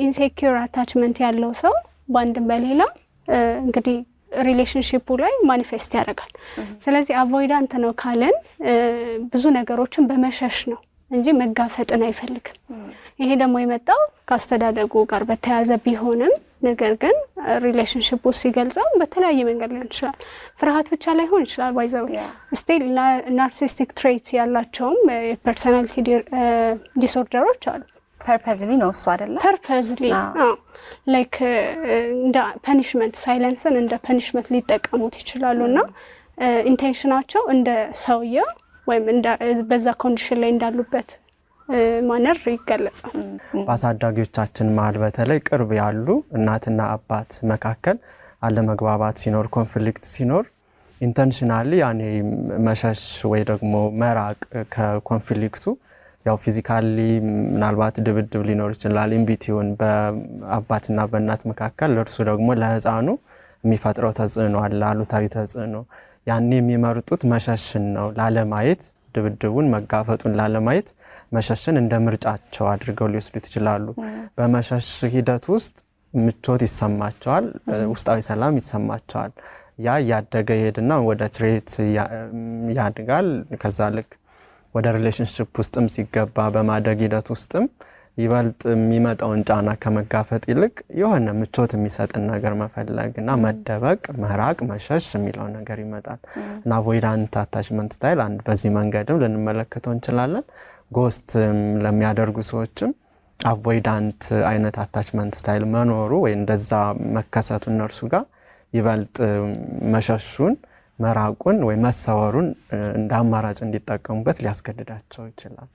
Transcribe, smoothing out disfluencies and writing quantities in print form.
ኢንሴኪዩር አታችመንት ያለው ሰው በአንድም በሌላ እንግዲህ ሪሌሽንሺፑ ላይ ማኒፌስት ያደርጋል። ስለዚህ አቮይዳንት ነው ካለን ብዙ ነገሮችን በመሸሽ ነው እንጂ መጋፈጥን አይፈልግም። ይሄ ደግሞ የመጣው ካስተዳደጉ ጋር በተያያዘ ቢሆንም ነገር ግን ሪሌሽንሺፑ ሲገልጸው በተለያየ መንገድ ሊሆን ይችላል። ፍርሃት ብቻ ላይሆን ይችላል። ባይዘው ስቲል ናርሲሲስቲክ ትሬት ያላቸውም የፐርሰናሊቲ ዲስኦርደሮች አሉ። ፐርፐዝሊ ነው እሱ አይደለ? ፐርፐዝሊ ላይክ እንደ ፐኒሽመንት ሳይለንስን እንደ ፐኒሽመንት ሊጠቀሙት ይችላሉና ኢንቴንሽናቸው እንደ ሰውየው ወይም እንደ በዛ ኮንዲሽን ላይ እንዳሉበት ማነር ይገለጻል። በአሳዳጊዎቻችን መሀል በተለይ ቅርብ ያሉ እናትና አባት መካከል አለመግባባት ሲኖር ኮንፍሊክት ሲኖር ኢንተንሽናሊ ያኔ መሸሽ ወይ ደግሞ መራቅ ከኮንፍሊክቱ ያው ፊዚካሊ ምናልባት ድብድብ ሊኖር ይችላል ኢንቢቲውን በአባትና በእናት መካከል ለርሱ ደግሞ ለህፃኑ የሚፈጥረው ተጽዕኖ አለ አሉታዊ ተጽዕኖ ያኔ የሚመርጡት መሸሽን ነው ላለማየት ድብድቡን መጋፈጡን ላለማየት መሸሽን እንደ ምርጫቸው አድርገው ሊወስዱት ይችላሉ። በመሸሽ ሂደት ውስጥ ምቾት ይሰማቸዋል ውስጣዊ ሰላም ይሰማቸዋል። ያ ያደገ ይሄድና ወደ ትሬት ያድጋል። ከዛ ልክ ወደ ሪሌሽንሺፕ ውስጥም ሲገባ በማደግ ሂደት ውስጥም ይበልጥ የሚመጣውን ጫና ከመጋፈጥ ይልቅ የሆነ ምቾት የሚሰጥን ነገር መፈለግና መደበቅ መራቅ መሸሽ የሚለው ነገር ይመጣል። እና አቮይዳንት አታችመንት ስታይል አንድ በዚህ መንገድም ልንመለከተው እንችላለን። ጎስት ለሚያደርጉ ሰዎችም አቮይዳንት አይነት አታችመንት ስታይል መኖሩ ወይ እንደዛ መከሰቱ እነርሱ ጋር ይበልጥ መሸሹን መራቁን ወይ መሰወሩን እንደ አማራጭ እንዲጠቀሙበት ሊያስገድዳቸው ይችላል።